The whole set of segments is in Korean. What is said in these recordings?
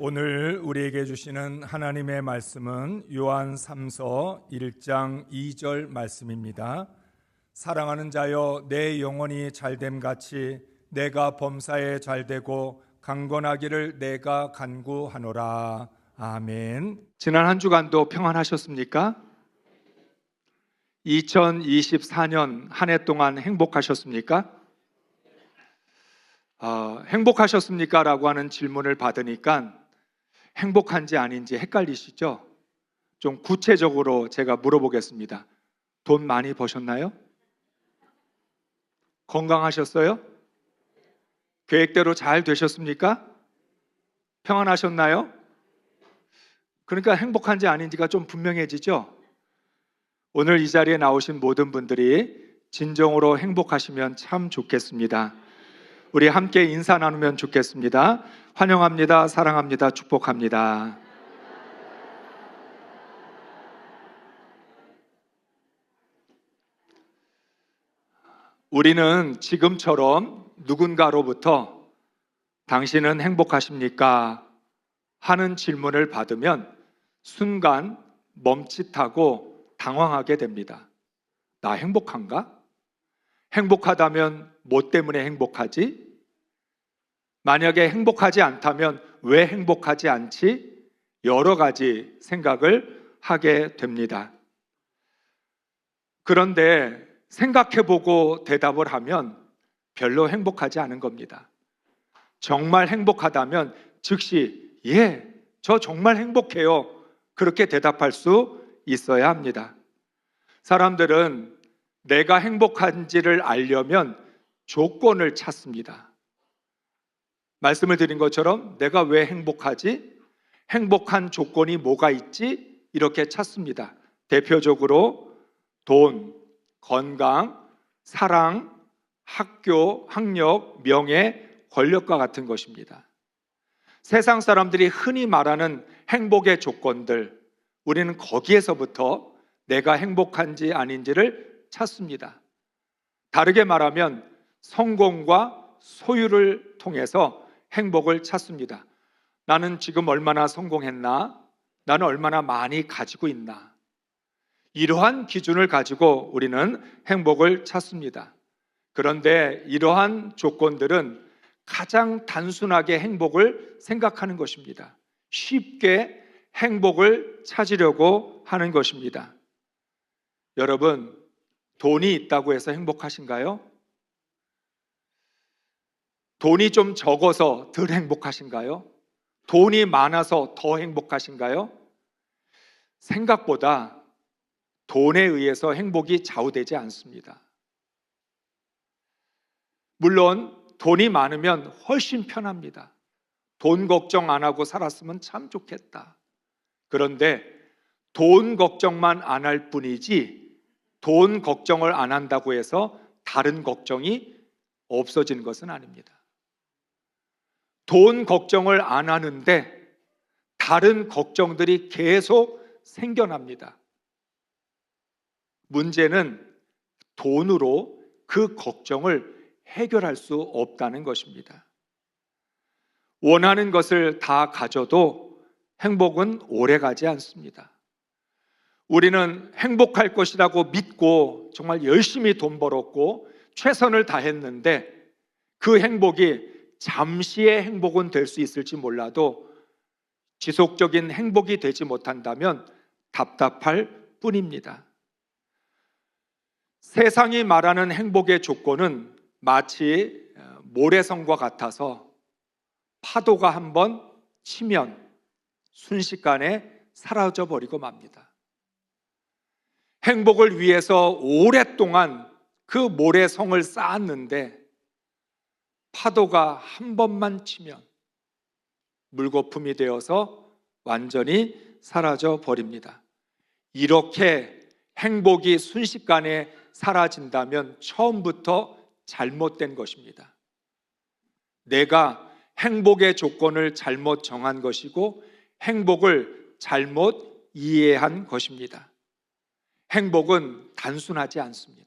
오늘 우리에게 주시는 하나님의 말씀은 요한 3서 1장 2절 말씀입니다. 사랑하는 자여, 내 영혼이 잘됨 같이 내가 범사에 잘되고 강건하기를 내가 간구하노라. 아멘. 지난 한 주간도 평안하셨습니까? 2024년 한 해 동안 행복하셨습니까? 행복하셨습니까? 라고 하는 질문을 받으니까 행복한지 아닌지 헷갈리시죠? 좀 구체적으로 제가 물어보겠습니다. 돈 많이 버셨나요? 건강하셨어요? 계획대로 잘 되셨습니까? 평안하셨나요? 그러니까 행복한지 아닌지가 좀 분명해지죠? 오늘 이 자리에 나오신 모든 분들이 진정으로 행복하시면 참 좋겠습니다. 우리 함께 인사 나누면 좋겠습니다. 환영합니다. 사랑합니다. 축복합니다. 우리는 지금처럼 누군가로부터 당신은 행복하십니까? 하는 질문을 받으면 순간 멈칫하고 당황하게 됩니다. 나 행복한가? 행복하다면 뭐 때문에 행복하지? 만약에 행복하지 않다면 왜 행복하지 않지? 여러 가지 생각을 하게 됩니다. 그런데 생각해보고 대답을 하면 별로 행복하지 않은 겁니다. 정말 행복하다면 즉시 저 정말 행복해요. 그렇게 대답할 수 있어야 합니다. 사람들은 내가 행복한지를 알려면 조건을 찾습니다. 말씀을 드린 것처럼 내가 왜 행복하지? 행복한 조건이 뭐가 있지? 이렇게 찾습니다. 대표적으로 돈, 건강, 사랑, 학교, 학력, 명예, 권력과 같은 것입니다. 세상 사람들이 흔히 말하는 행복의 조건들, 우리는 거기에서부터 내가 행복한지 아닌지를 찾습니다. 다르게 말하면 성공과 소유를 통해서 행복을 찾습니다. 나는 지금 얼마나 성공했나? 나는 얼마나 많이 가지고 있나? 이러한 기준을 가지고 우리는 행복을 찾습니다. 그런데 이러한 조건들은 가장 단순하게 행복을 생각하는 것입니다. 쉽게 행복을 찾으려고 하는 것입니다. 여러분, 돈이 있다고 해서 행복하신가요? 돈이 좀 적어서 덜 행복하신가요? 돈이 많아서 더 행복하신가요? 생각보다 돈에 의해서 행복이 좌우되지 않습니다. 물론 돈이 많으면 훨씬 편합니다. 돈 걱정 안 하고 살았으면 참 좋겠다. 그런데 돈 걱정만 안 할 뿐이지 돈 걱정을 안 한다고 해서 다른 걱정이 없어지는 것은 아닙니다. 돈 걱정을 안 하는데 다른 걱정들이 계속 생겨납니다. 문제는 돈으로 그 걱정을 해결할 수 없다는 것입니다. 원하는 것을 다 가져도 행복은 오래가지 않습니다. 우리는 행복할 것이라고 믿고 정말 열심히 돈 벌었고 최선을 다했는데 그 행복이 잠시의 행복은 될 수 있을지 몰라도 지속적인 행복이 되지 못한다면 답답할 뿐입니다. 세상이 말하는 행복의 조건은 마치 모래성과 같아서 파도가 한번 치면 순식간에 사라져 버리고 맙니다. 행복을 위해서 오랫동안 그 모래성을 쌓았는데 파도가 한 번만 치면 물거품이 되어서 완전히 사라져 버립니다. 이렇게 행복이 순식간에 사라진다면 처음부터 잘못된 것입니다. 내가 행복의 조건을 잘못 정한 것이고 행복을 잘못 이해한 것입니다. 행복은 단순하지 않습니다.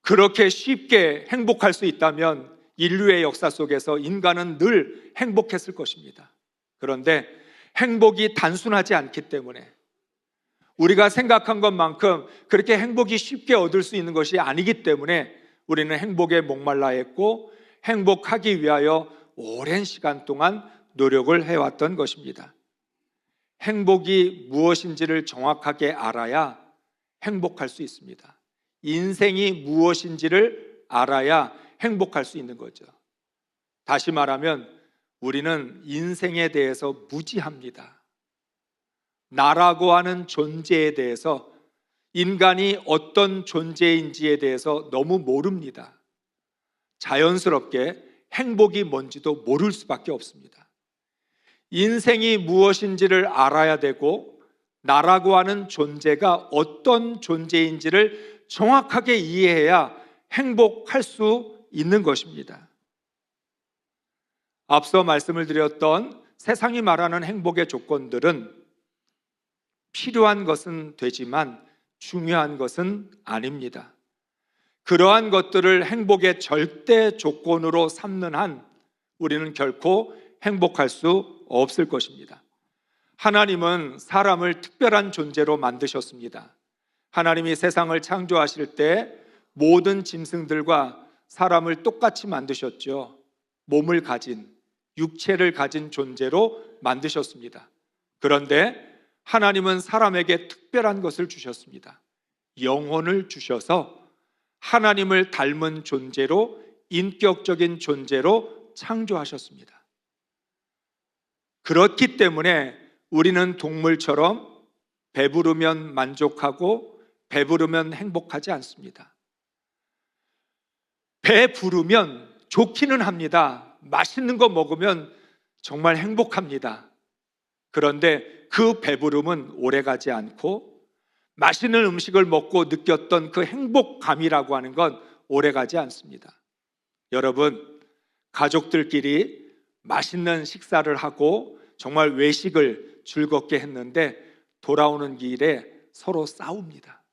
그렇게 쉽게 행복할 수 있다면 인류의 역사 속에서 인간은 늘 행복했을 것입니다. 그런데 행복이 단순하지 않기 때문에, 우리가 생각한 것만큼 그렇게 행복이 쉽게 얻을 수 있는 것이 아니기 때문에 우리는 행복에 목말라 했고 행복하기 위하여 오랜 시간 동안 노력을 해왔던 것입니다. 행복이 무엇인지를 정확하게 알아야 행복할 수 있습니다. 인생이 무엇인지를 알아야 행복할 수 있는 거죠. 다시 말하면 우리는 인생에 대해서 무지합니다. 나라고 하는 존재에 대해서, 인간이 어떤 존재인지에 대해서 너무 모릅니다. 자연스럽게 행복이 뭔지도 모를 수밖에 없습니다. 인생이 무엇인지를 알아야 되고 나라고 하는 존재가 어떤 존재인지를 정확하게 이해해야 행복할 수 있는 것입니다. 앞서 말씀을 드렸던 세상이 말하는 행복의 조건들은 필요한 것은 되지만 중요한 것은 아닙니다. 그러한 것들을 행복의 절대 조건으로 삼는 한 우리는 결코 행복할 수 없을 것입니다. 하나님은 사람을 특별한 존재로 만드셨습니다. 하나님이 세상을 창조하실 때 모든 짐승들과 사람을 똑같이 만드셨죠. 몸을 가진, 육체를 가진 존재로 만드셨습니다. 그런데 하나님은 사람에게 특별한 것을 주셨습니다. 영혼을 주셔서 하나님을 닮은 존재로, 인격적인 존재로 창조하셨습니다. 그렇기 때문에 우리는 동물처럼 배부르면 만족하고 배부르면 행복하지 않습니다. 배 부르면 좋기는 합니다. 맛있는 거 먹으면 정말 행복합니다. 그런데 그 배부름은 오래가지 않고 맛있는 음식을 먹고 느꼈던 그 행복감이라고 하는 건 오래가지 않습니다. 여러분, 가족들끼리 맛있는 식사를 하고 정말 외식을 즐겁게 했는데 돌아오는 길에 서로 싸웁니다.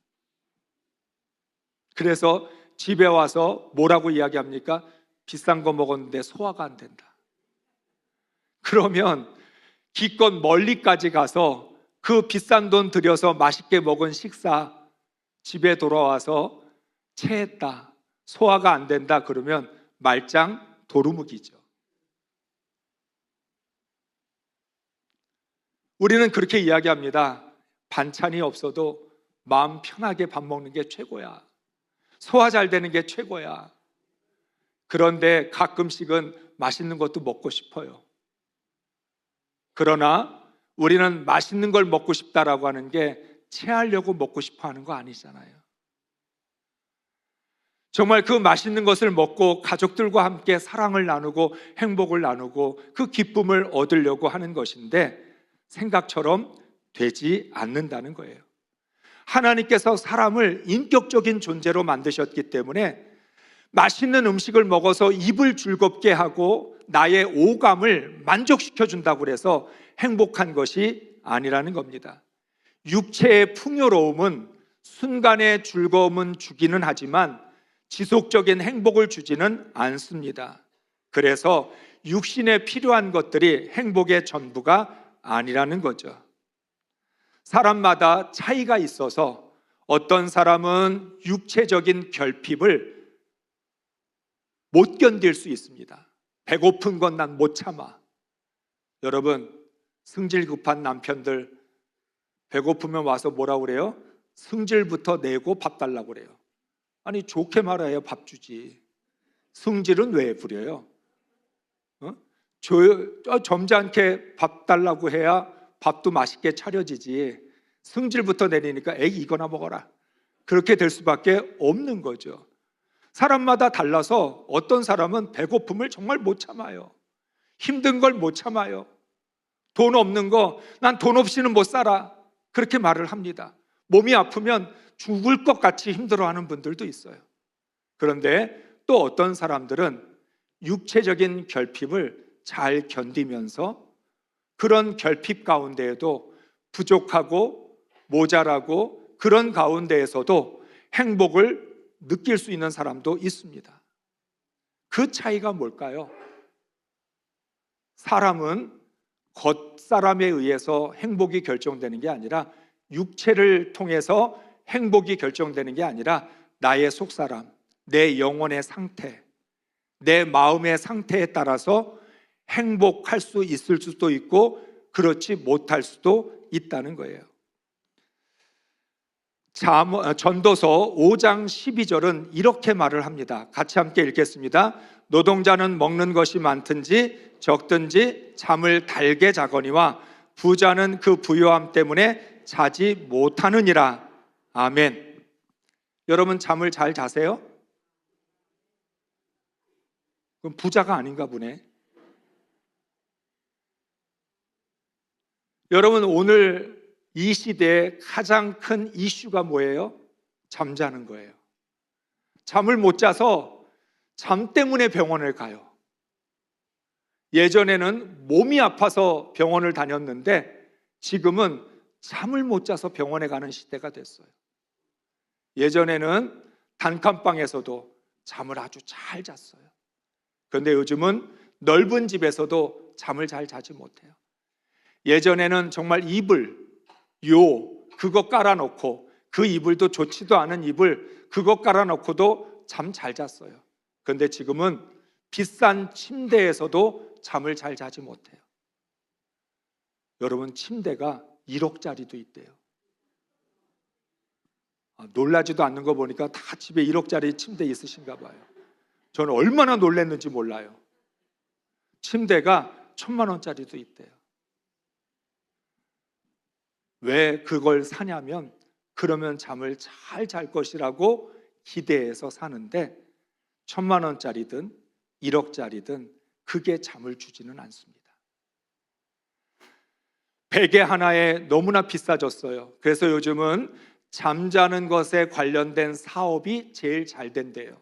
그래서 집에 와서 뭐라고 이야기합니까? 비싼 거 먹었는데 소화가 안 된다. 그러면 기껏 멀리까지 가서 그 비싼 돈 들여서 맛있게 먹은 식사, 집에 돌아와서 체했다, 소화가 안 된다 그러면 말짱 도루묵이죠. 우리는 그렇게 이야기합니다. 반찬이 없어도 마음 편하게 밥 먹는 게 최고야. 소화 잘 되는 게 최고야. 그런데 가끔씩은 맛있는 것도 먹고 싶어요. 그러나 우리는 맛있는 걸 먹고 싶다라고 하는 게 체하려고 먹고 싶어 하는 거 아니잖아요. 정말 그 맛있는 것을 먹고 가족들과 함께 사랑을 나누고 행복을 나누고 그 기쁨을 얻으려고 하는 것인데 생각처럼 되지 않는다는 거예요. 하나님께서 사람을 인격적인 존재로 만드셨기 때문에 맛있는 음식을 먹어서 입을 즐겁게 하고 나의 오감을 만족시켜 준다고 해서 행복한 것이 아니라는 겁니다. 육체의 풍요로움은 순간의 즐거움은 주기는 하지만 지속적인 행복을 주지는 않습니다. 그래서 육신에 필요한 것들이 행복의 전부가 아니라는 거죠. 사람마다 차이가 있어서 어떤 사람은 육체적인 결핍을 못 견딜 수 있습니다. 배고픈 건 난 못 참아. 여러분, 승질 급한 남편들 배고프면 와서 뭐라고 그래요? 승질부터 내고 밥 달라고 그래요. 아니, 좋게 말해야 밥 주지. 승질은 왜 부려요? 점잖게 밥 달라고 해야 밥도 맛있게 차려지지. 승질부터 내리니까 에이 이거나 먹어라. 그렇게 될 수밖에 없는 거죠. 사람마다 달라서 어떤 사람은 배고픔을 정말 못 참아요. 힘든 걸 못 참아요. 돈 없는 거, 난 돈 없이는 못 살아. 그렇게 말을 합니다. 몸이 아프면 죽을 것 같이 힘들어하는 분들도 있어요. 그런데 또 어떤 사람들은 육체적인 결핍을 잘 견디면서 그런 결핍 가운데에도 부족하고 모자라고 그런 가운데에서도 행복을 느낄 수 있는 사람도 있습니다. 그 차이가 뭘까요? 사람은 겉사람에 의해서 행복이 결정되는 게 아니라, 육체를 통해서 행복이 결정되는 게 아니라 나의 속사람, 내 영혼의 상태, 내 마음의 상태에 따라서 행복할 수 있을 수도 있고 그렇지 못할 수도 있다는 거예요. 전도서 5장 12절은 이렇게 말을 합니다. 같이 함께 읽겠습니다. 노동자는 먹는 것이 많든지 적든지 잠을 달게 자거니와 부자는 그 부요함 때문에 자지 못하느니라. 아멘. 여러분, 잠을 잘 자세요? 그럼 부자가 아닌가 보네. 여러분, 오늘 이 시대의 가장 큰 이슈가 뭐예요? 잠자는 거예요. 잠을 못 자서 잠 때문에 병원을 가요. 예전에는 몸이 아파서 병원을 다녔는데 지금은 잠을 못 자서 병원에 가는 시대가 됐어요. 예전에는 단칸방에서도 잠을 아주 잘 잤어요. 그런데 요즘은 넓은 집에서도 잠을 잘 자지 못해요. 예전에는 정말 이불, 그거 깔아놓고, 그 이불도 좋지도 않은 이불, 그거 깔아놓고도 잠 잘 잤어요. 그런데 지금은 비싼 침대에서도 잠을 잘 자지 못해요. 여러분, 침대가 1억짜리도 있대요. 놀라지도 않는 거 보니까 다 집에 1억짜리 침대 있으신가 봐요. 저는 얼마나 놀랐는지 몰라요. 침대가 1,000만 원짜리도 있대요. 왜 그걸 사냐면, 그러면 잠을 잘 잘 것이라고 기대해서 사는데 1,000만 원짜리든 1억짜리든 그게 잠을 주지는 않습니다. 베개 하나에 너무나 비싸졌어요. 그래서 요즘은 잠자는 것에 관련된 사업이 제일 잘 된대요.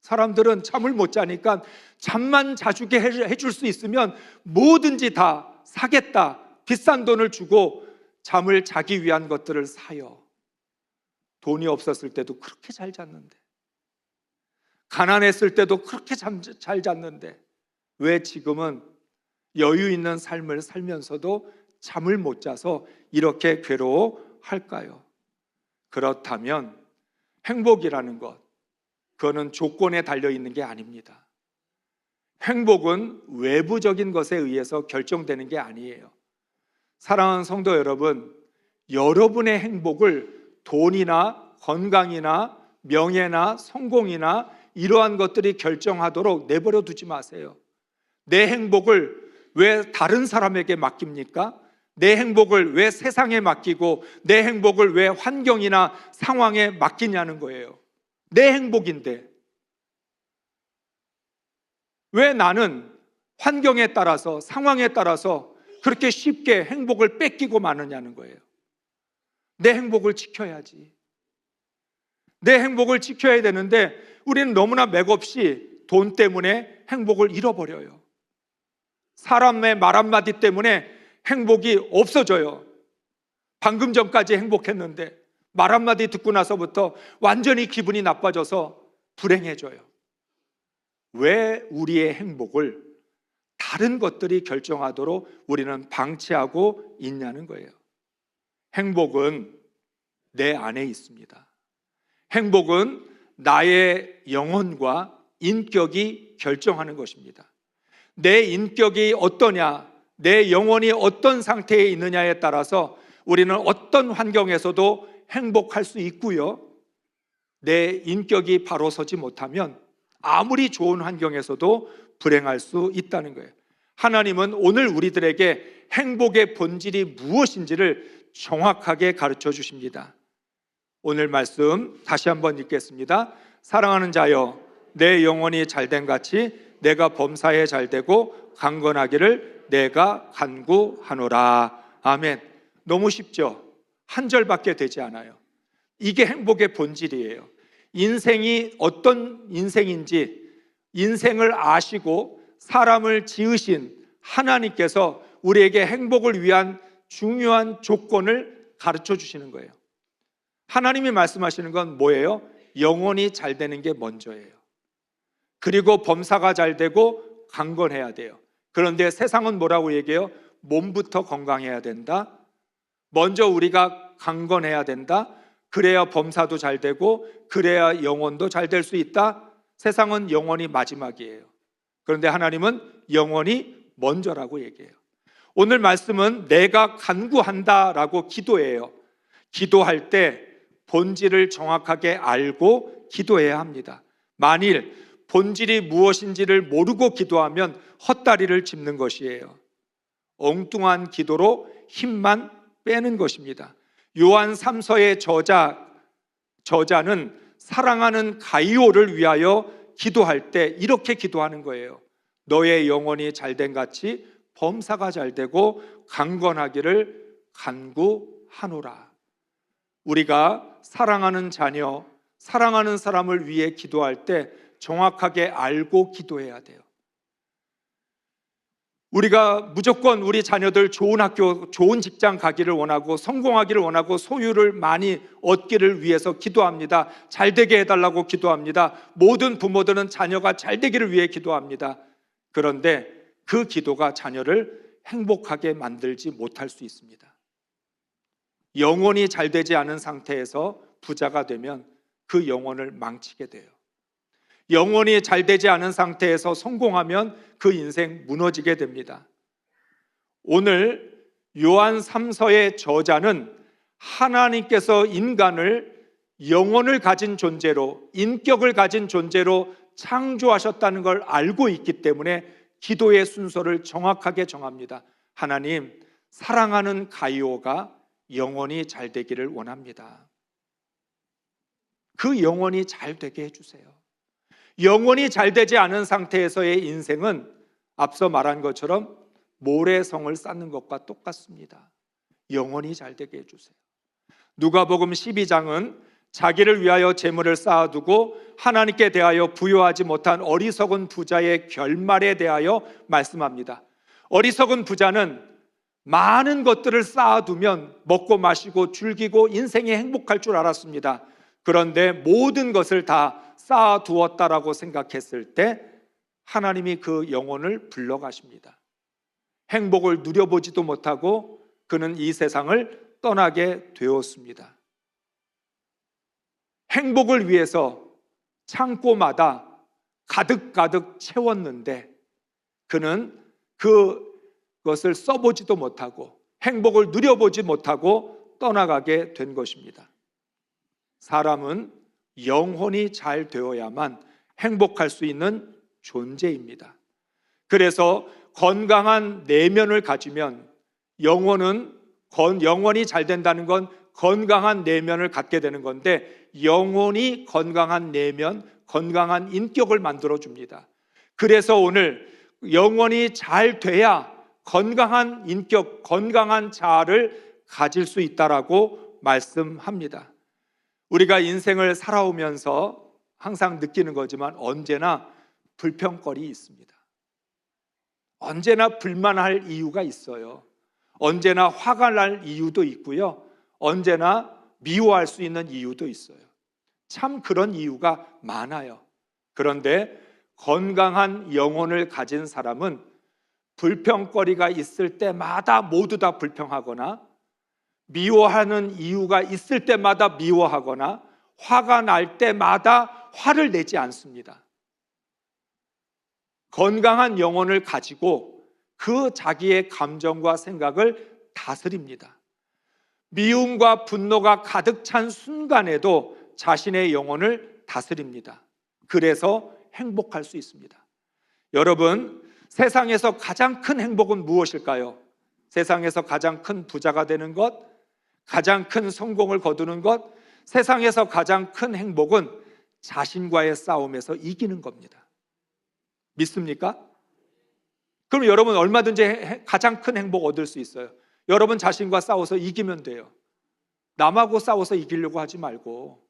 사람들은 잠을 못 자니까 잠만 자주게 해줄 수 있으면 뭐든지 다 사겠다, 비싼 돈을 주고 잠을 자기 위한 것들을 사요. 돈이 없었을 때도 그렇게 잘 잤는데, 가난했을 때도 그렇게 잘 잤는데, 왜 지금은 여유 있는 삶을 살면서도 잠을 못 자서 이렇게 괴로워할까요? 그렇다면 행복이라는 것, 그거는 조건에 달려있는 게 아닙니다. 행복은 외부적인 것에 의해서 결정되는 게 아니에요. 사랑하는 성도 여러분, 여러분의 행복을 돈이나 건강이나 명예나 성공이나 이러한 것들이 결정하도록 내버려 두지 마세요. 내 행복을 왜 다른 사람에게 맡깁니까? 내 행복을 왜 세상에 맡기고 내 행복을 왜 환경이나 상황에 맡기냐는 거예요. 내 행복인데 왜 나는 환경에 따라서, 상황에 따라서 그렇게 쉽게 행복을 뺏기고 마느냐는 거예요. 내 행복을 지켜야지. 내 행복을 지켜야 되는데 우리는 너무나 맥없이 돈 때문에 행복을 잃어버려요. 사람의 말 한마디 때문에 행복이 없어져요. 방금 전까지 행복했는데 말 한마디 듣고 나서부터 완전히 기분이 나빠져서 불행해져요. 왜 우리의 행복을 다른 것들이 결정하도록 우리는 방치하고 있냐는 거예요. 행복은 내 안에 있습니다. 행복은 나의 영혼과 인격이 결정하는 것입니다. 내 인격이 어떠냐, 내 영혼이 어떤 상태에 있느냐에 따라서 우리는 어떤 환경에서도 행복할 수 있고요, 내 인격이 바로 서지 못하면 아무리 좋은 환경에서도 불행할 수 있다는 거예요. 하나님은 오늘 우리들에게 행복의 본질이 무엇인지를 정확하게 가르쳐 주십니다. 오늘 말씀 다시 한번 읽겠습니다. 사랑하는 자여, 내 영혼이 잘됨 같이 내가 범사에 잘되고 강건하기를 내가 간구하노라. 아멘. 너무 쉽죠? 한 절밖에 되지 않아요. 이게 행복의 본질이에요. 인생이 어떤 인생인지 인생을 아시고 사람을 지으신 하나님께서 우리에게 행복을 위한 중요한 조건을 가르쳐 주시는 거예요. 하나님이 말씀하시는 건 뭐예요? 영혼이 잘 되는 게 먼저예요. 그리고 범사가 잘 되고 강건해야 돼요. 그런데 세상은 뭐라고 얘기해요? 몸부터 건강해야 된다. 먼저 우리가 강건해야 된다. 그래야 범사도 잘 되고 그래야 영혼도 잘 될 수 있다. 세상은 영혼이 마지막이에요. 그런데 하나님은 영혼이 먼저라고 얘기해요. 오늘 말씀은 내가 간구한다라고 기도해요. 기도할 때 본질을 정확하게 알고 기도해야 합니다. 만일 본질이 무엇인지를 모르고 기도하면 헛다리를 짚는 것이에요. 엉뚱한 기도로 힘만 빼는 것입니다. 요한 3서의 저자는 사랑하는 가이오를 위하여 기도할 때 이렇게 기도하는 거예요. 너의 영혼이 잘된 같이 범사가 잘되고 강건하기를 간구하노라. 우리가 사랑하는 자녀, 사랑하는 사람을 위해 기도할 때 정확하게 알고 기도해야 돼요. 우리가 무조건 우리 자녀들 좋은 학교, 좋은 직장 가기를 원하고 성공하기를 원하고 소유를 많이 얻기를 위해서 기도합니다. 잘 되게 해달라고 기도합니다. 모든 부모들은 자녀가 잘 되기를 위해 기도합니다. 그런데 그 기도가 자녀를 행복하게 만들지 못할 수 있습니다. 영혼이 잘 되지 않은 상태에서 부자가 되면 그 영혼을 망치게 돼요. 영혼이 잘 되지 않은 상태에서 성공하면 그 인생 무너지게 됩니다. 오늘 요한 3서의 저자는 하나님께서 인간을 영혼을 가진 존재로, 인격을 가진 존재로 창조하셨다는 걸 알고 있기 때문에 기도의 순서를 정확하게 정합니다. 하나님, 사랑하는 가이오가 영혼이 잘 되기를 원합니다. 그 영혼이 잘 되게 해주세요. 영혼이 잘 되지 않은 상태에서의 인생은 앞서 말한 것처럼 모래성을 쌓는 것과 똑같습니다. 영혼이 잘 되게 해주세요. 누가복음 12장은 자기를 위하여 재물을 쌓아두고 하나님께 대하여 부여하지 못한 어리석은 부자의 결말에 대하여 말씀합니다. 어리석은 부자는 많은 것들을 쌓아두면 먹고 마시고 즐기고 인생이 행복할 줄 알았습니다. 그런데 모든 것을 다 쌓아두었다라고 생각했을 때 하나님이 그 영혼을 불러가십니다. 행복을 누려보지도 못하고 그는 이 세상을 떠나게 되었습니다. 행복을 위해서 창고마다 가득가득 채웠는데 그는 그것을 써보지도 못하고 행복을 누려보지 못하고 떠나가게 된 것입니다. 사람은 영혼이 잘 되어야만 행복할 수 있는 존재입니다. 그래서 건강한 내면을 가지면 영혼이 잘 된다는 건 건강한 내면을 갖게 되는 건데 영혼이 건강한 내면, 건강한 인격을 만들어줍니다. 그래서 오늘 영혼이 잘 돼야 건강한 인격, 건강한 자아를 가질 수 있다라고 말씀합니다. 우리가 인생을 살아오면서 항상 느끼는 거지만 언제나 불평거리 있습니다. 언제나 불만할 이유가 있어요. 언제나 화가 날 이유도 있고요. 언제나 미워할 수 있는 이유도 있어요. 참 그런 이유가 많아요. 그런데 건강한 영혼을 가진 사람은 불평거리가 있을 때마다 모두 다 불평하거나 미워하는 이유가 있을 때마다 미워하거나 화가 날 때마다 화를 내지 않습니다. 건강한 영혼을 가지고 그 자기의 감정과 생각을 다스립니다. 미움과 분노가 가득 찬 순간에도 자신의 영혼을 다스립니다. 그래서 행복할 수 있습니다. 여러분, 세상에서 가장 큰 행복은 무엇일까요? 세상에서 가장 큰 부자가 되는 것, 가장 큰 성공을 거두는 것, 세상에서 가장 큰 행복은 자신과의 싸움에서 이기는 겁니다. 믿습니까? 그럼 여러분 얼마든지 가장 큰 행복 얻을 수 있어요. 여러분 자신과 싸워서 이기면 돼요. 남하고 싸워서 이기려고 하지 말고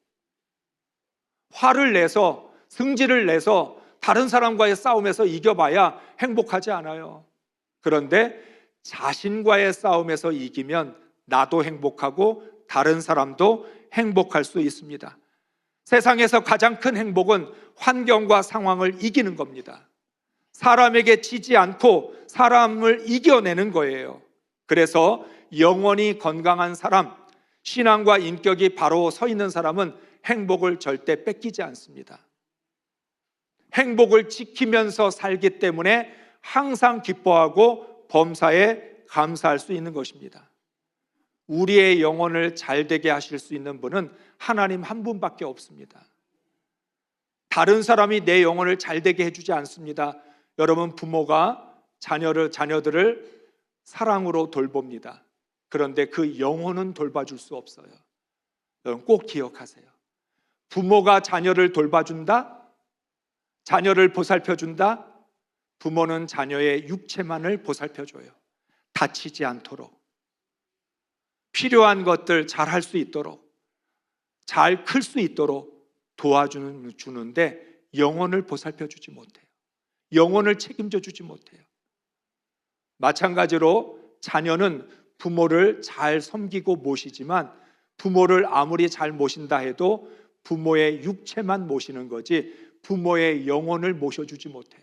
화를 내서 승질을 내서 다른 사람과의 싸움에서 이겨봐야 행복하지 않아요. 그런데 자신과의 싸움에서 이기면 나도 행복하고 다른 사람도 행복할 수 있습니다. 세상에서 가장 큰 행복은 환경과 상황을 이기는 겁니다. 사람에게 지지 않고 사람을 이겨내는 거예요. 그래서 영원히 건강한 사람, 신앙과 인격이 바로 서 있는 사람은 행복을 절대 뺏기지 않습니다. 행복을 지키면서 살기 때문에 항상 기뻐하고 범사에 감사할 수 있는 것입니다. 우리의 영혼을 잘되게 하실 수 있는 분은 하나님 한 분밖에 없습니다. 다른 사람이 내 영혼을 잘되게 해주지 않습니다. 여러분, 부모가 자녀들을 사랑으로 돌봅니다. 그런데 그 영혼은 돌봐줄 수 없어요. 여러분 꼭 기억하세요. 부모가 자녀를 돌봐준다? 자녀를 보살펴준다? 부모는 자녀의 육체만을 보살펴줘요. 다치지 않도록, 필요한 것들 잘 할 수 있도록, 잘 클 수 있도록 도와주는데 영혼을 보살펴주지 못해요. 영혼을 책임져 주지 못해요. 마찬가지로 자녀는 부모를 잘 섬기고 모시지만 부모를 아무리 잘 모신다 해도 부모의 육체만 모시는 거지 부모의 영혼을 모셔주지 못해요.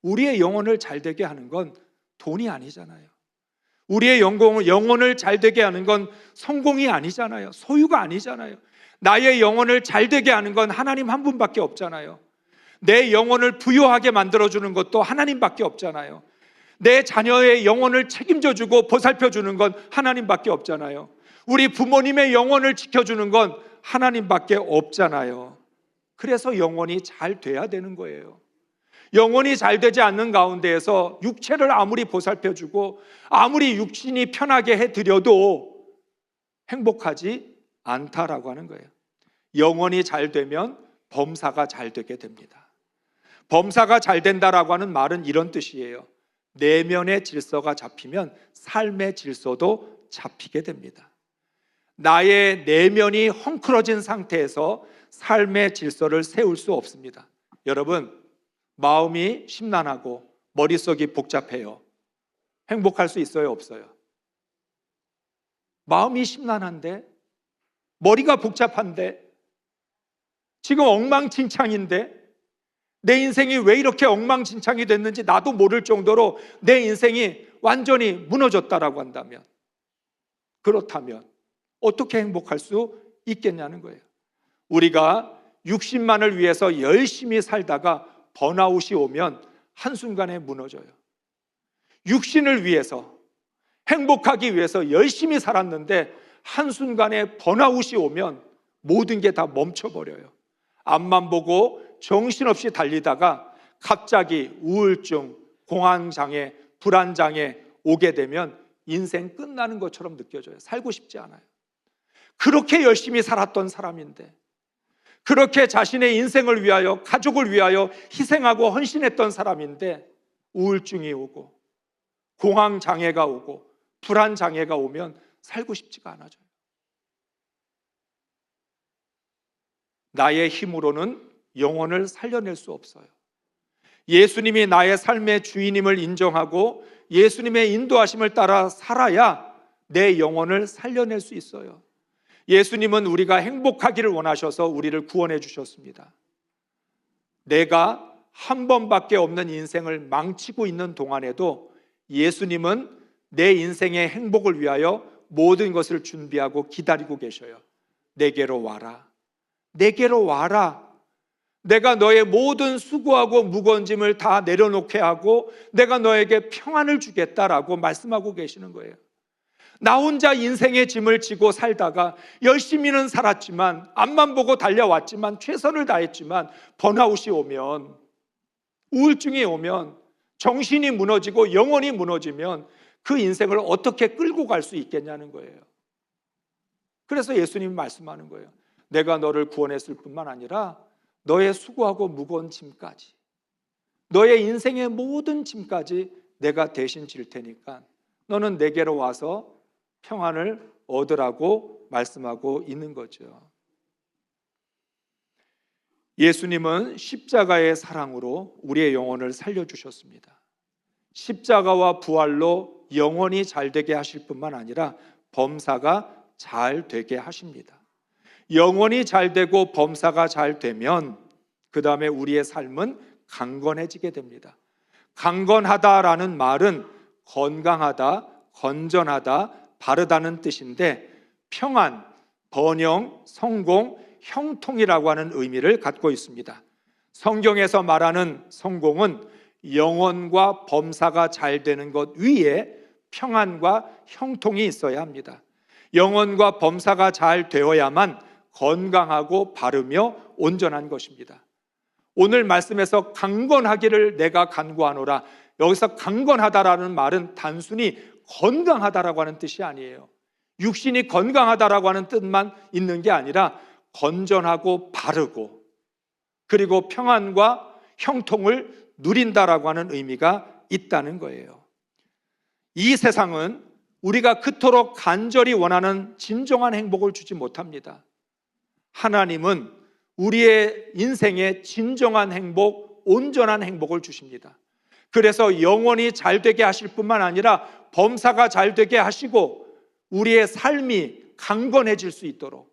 우리의 영혼을 잘되게 하는 건 돈이 아니잖아요. 우리의 영혼을 잘되게 하는 건 성공이 아니잖아요. 소유가 아니잖아요. 나의 영혼을 잘되게 하는 건 하나님 한 분밖에 없잖아요. 내 영혼을 부유하게 만들어주는 것도 하나님밖에 없잖아요. 내 자녀의 영혼을 책임져주고 보살펴주는 건 하나님밖에 없잖아요. 우리 부모님의 영혼을 지켜주는 건 하나님밖에 없잖아요. 그래서 영혼이 잘 돼야 되는 거예요. 영혼이 잘 되지 않는 가운데에서 육체를 아무리 보살펴주고 아무리 육신이 편하게 해드려도 행복하지 않다라고 하는 거예요. 영혼이 잘 되면 범사가 잘 되게 됩니다. 범사가 잘 된다라고 하는 말은 이런 뜻이에요. 내면의 질서가 잡히면 삶의 질서도 잡히게 됩니다. 나의 내면이 헝클어진 상태에서 삶의 질서를 세울 수 없습니다. 여러분, 마음이 심란하고 머릿속이 복잡해요. 행복할 수 있어요, 없어요? 마음이 심란한데, 머리가 복잡한데, 지금 엉망진창인데, 내 인생이 왜 이렇게 엉망진창이 됐는지 나도 모를 정도로 내 인생이 완전히 무너졌다라고 한다면, 그렇다면 어떻게 행복할 수 있겠냐는 거예요. 우리가 육신만을 위해서 열심히 살다가 번아웃이 오면 한순간에 무너져요. 육신을 위해서, 행복하기 위해서 열심히 살았는데 한순간에 번아웃이 오면 모든 게 다 멈춰버려요. 앞만 보고 정신없이 달리다가 갑자기 우울증, 공황장애, 불안장애 오게 되면 인생 끝나는 것처럼 느껴져요. 살고 싶지 않아요. 그렇게 열심히 살았던 사람인데, 그렇게 자신의 인생을 위하여, 가족을 위하여 희생하고 헌신했던 사람인데 우울증이 오고 공황장애가 오고 불안장애가 오면 살고 싶지가 않아져요. 나의 힘으로는 영혼을 살려낼 수 없어요. 예수님이 나의 삶의 주인임을 인정하고 예수님의 인도하심을 따라 살아야 내 영혼을 살려낼 수 있어요. 예수님은 우리가 행복하기를 원하셔서 우리를 구원해 주셨습니다. 내가 한 번밖에 없는 인생을 망치고 있는 동안에도 예수님은 내 인생의 행복을 위하여 모든 것을 준비하고 기다리고 계셔요. 내게로 와라. 내게로 와라. 내가 너의 모든 수고하고 무거운 짐을 다 내려놓게 하고 내가 너에게 평안을 주겠다라고 말씀하고 계시는 거예요. 나 혼자 인생의 짐을 지고 살다가 열심히는 살았지만, 앞만 보고 달려왔지만, 최선을 다했지만 번아웃이 오면, 우울증이 오면, 정신이 무너지고 영혼이 무너지면 그 인생을 어떻게 끌고 갈 수 있겠냐는 거예요. 그래서 예수님이 말씀하는 거예요. 내가 너를 구원했을 뿐만 아니라 너의 수고하고 무거운 짐까지, 너의 인생의 모든 짐까지 내가 대신 질 테니까 너는 내게로 와서 평안을 얻으라고 말씀하고 있는 거죠. 예수님은 십자가의 사랑으로 우리의 영혼을 살려주셨습니다. 십자가와 부활로 영혼이 잘 되게 하실 뿐만 아니라 범사가 잘 되게 하십니다. 영혼이 잘 되고 범사가 잘 되면 그 다음에 우리의 삶은 강건해지게 됩니다. 강건하다라는 말은 건강하다, 건전하다, 바르다는 뜻인데 평안, 번영, 성공, 형통이라고 하는 의미를 갖고 있습니다. 성경에서 말하는 성공은 영혼과 범사가 잘 되는 것 위에 평안과 형통이 있어야 합니다. 영혼과 범사가 잘 되어야만 건강하고 바르며 온전한 것입니다. 오늘 말씀에서 강건하기를 내가 간구하노라. 여기서 강건하다라는 말은 단순히 건강하다라고 하는 뜻이 아니에요. 육신이 건강하다라고 하는 뜻만 있는 게 아니라 건전하고 바르고 그리고 평안과 형통을 누린다라고 하는 의미가 있다는 거예요. 이 세상은 우리가 그토록 간절히 원하는 진정한 행복을 주지 못합니다. 하나님은 우리의 인생에 진정한 행복, 온전한 행복을 주십니다. 그래서 영혼이 잘 되게 하실 뿐만 아니라 범사가 잘 되게 하시고 우리의 삶이 강건해질 수 있도록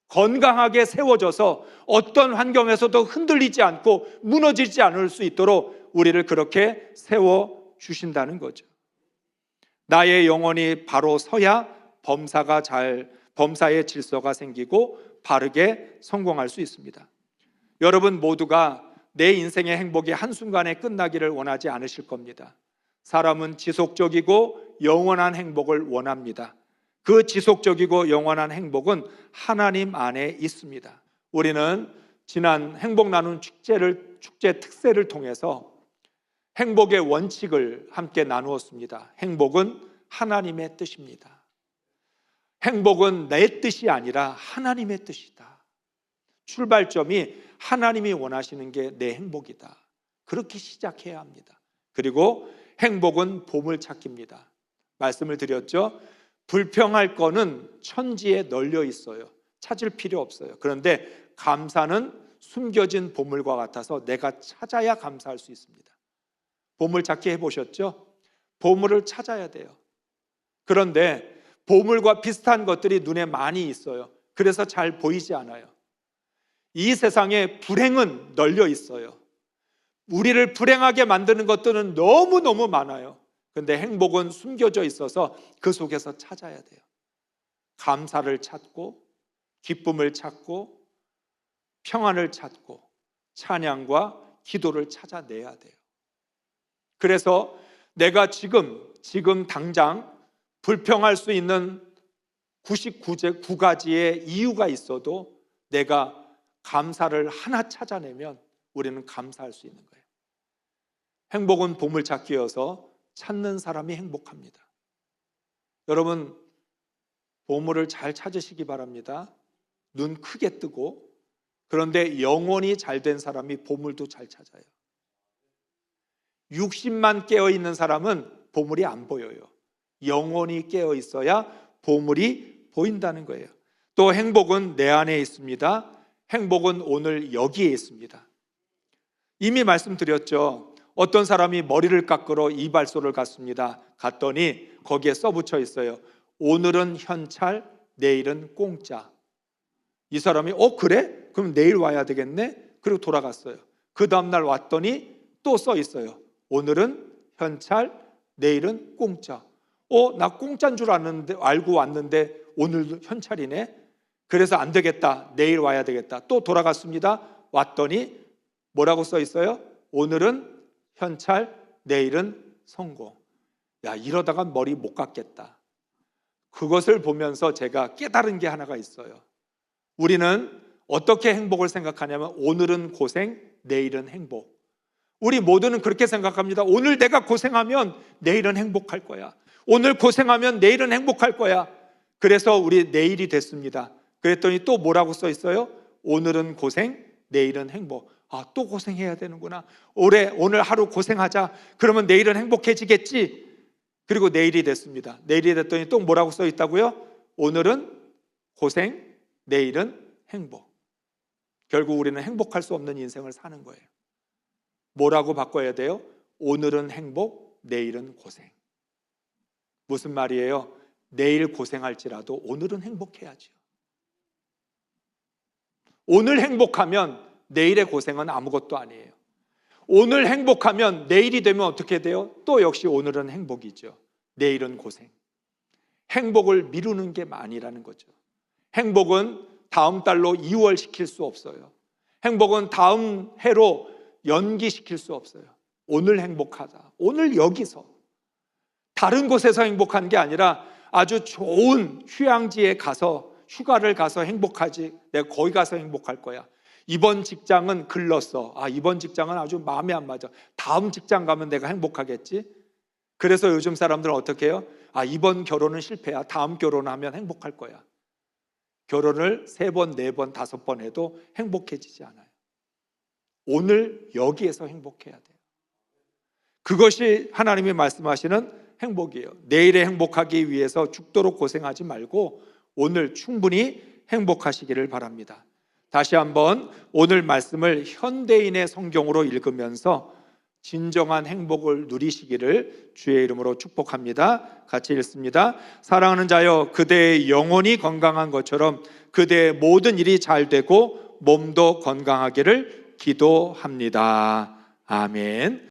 건강하게 세워져서 어떤 환경에서도 흔들리지 않고 무너지지 않을 수 있도록 우리를 그렇게 세워주신다는 거죠. 나의 영혼이 바로 서야 범사의 질서가 생기고 바르게 성공할 수 있습니다. 여러분 모두가 내 인생의 행복이 한순간에 끝나기를 원하지 않으실 겁니다. 사람은 지속적이고 영원한 행복을 원합니다. 그 지속적이고 영원한 행복은 하나님 안에 있습니다. 우리는 지난 행복 나눔 축제 특세를 통해서 행복의 원칙을 함께 나누었습니다. 행복은 하나님의 뜻입니다. 행복은 내 뜻이 아니라 하나님의 뜻이다. 출발점이 하나님이 원하시는 게 내 행복이다. 그렇게 시작해야 합니다. 그리고 행복은 보물찾기입니다. 말씀을 드렸죠. 불평할 거는 천지에 널려 있어요. 찾을 필요 없어요. 그런데 감사는 숨겨진 보물과 같아서 내가 찾아야 감사할 수 있습니다. 보물찾기 해보셨죠? 보물을 찾아야 돼요. 그런데 보물과 비슷한 것들이 눈에 많이 있어요. 그래서 잘 보이지 않아요. 이 세상에 불행은 널려 있어요. 우리를 불행하게 만드는 것들은 너무너무 많아요. 그런데 행복은 숨겨져 있어서 그 속에서 찾아야 돼요. 감사를 찾고 기쁨을 찾고 평안을 찾고 찬양과 기도를 찾아내야 돼요. 그래서 내가 지금 당장 불평할 수 있는 99가지의 이유가 있어도 내가 감사를 하나 찾아내면 우리는 감사할 수 있는 거예요. 행복은 보물찾기여서 찾는 사람이 행복합니다. 여러분 보물을 잘 찾으시기 바랍니다. 눈 크게 뜨고. 그런데 영혼이 잘 된 사람이 보물도 잘 찾아요. 육신만 깨어있는 사람은 보물이 안 보여요. 영혼이 깨어 있어야 보물이 보인다는 거예요. 또 행복은 내 안에 있습니다. 행복은 오늘 여기에 있습니다. 이미 말씀드렸죠. 어떤 사람이 머리를 깎으러 이발소를 갔습니다. 갔더니 거기에 써붙여 있어요. 오늘은 현찰, 내일은 공짜. 이 사람이 그래? 그럼 내일 와야 되겠네? 그리고 돌아갔어요. 그 다음날 왔더니 또 써 있어요. 오늘은 현찰, 내일은 공짜. 나 공짜인 줄 알고 왔는데 오늘도 현찰이네? 그래서 안 되겠다. 내일 와야 되겠다. 또 돌아갔습니다. 왔더니 뭐라고 써 있어요? 오늘은 현찰, 내일은 성공. 이러다가 머리 못 깎겠다. 그것을 보면서 제가 깨달은 게 하나가 있어요. 우리는 어떻게 행복을 생각하냐면 오늘은 고생, 내일은 행복. 우리 모두는 그렇게 생각합니다. 오늘 내가 고생하면 내일은 행복할 거야. 오늘 고생하면 내일은 행복할 거야. 그래서 우리 내일이 됐습니다. 그랬더니 또 뭐라고 써 있어요? 오늘은 고생, 내일은 행복. 또 고생해야 되는구나. 오늘 하루 고생하자. 그러면 내일은 행복해지겠지. 그리고 내일이 됐습니다. 내일이 됐더니 또 뭐라고 써 있다고요? 오늘은 고생, 내일은 행복. 결국 우리는 행복할 수 없는 인생을 사는 거예요. 뭐라고 바꿔야 돼요? 오늘은 행복, 내일은 고생. 무슨 말이에요? 내일 고생할지라도 오늘은 행복해야죠. 오늘 행복하면 내일의 고생은 아무것도 아니에요. 오늘 행복하면 내일이 되면 어떻게 돼요? 또 역시 오늘은 행복이죠. 내일은 고생. 행복을 미루는 게 아니라는 거죠. 행복은 다음 달로 이월시킬 수 없어요. 행복은 다음 해로 연기시킬 수 없어요. 오늘 행복하다. 오늘 여기서. 다른 곳에서 행복한 게 아니라 아주 좋은 휴양지에 가서 휴가를 가서 행복하지. 내가 거기 가서 행복할 거야. 이번 직장은 글렀어. 이번 직장은 아주 마음에 안 맞아. 다음 직장 가면 내가 행복하겠지. 그래서 요즘 사람들은 어떻게 해요? 이번 결혼은 실패야. 다음 결혼하면 행복할 거야. 결혼을 3번, 4번, 5번 해도 행복해지지 않아요. 오늘 여기에서 행복해야 돼요. 그것이 하나님이 말씀하시는 행복이에요. 내일에 행복하기 위해서 죽도록 고생하지 말고 오늘 충분히 행복하시기를 바랍니다. 다시 한번 오늘 말씀을 현대인의 성경으로 읽으면서 진정한 행복을 누리시기를 주의 이름으로 축복합니다. 같이 읽습니다. 사랑하는 자여, 그대의 영혼이 건강한 것처럼 그대의 모든 일이 잘 되고 몸도 건강하기를 기도합니다. 아멘.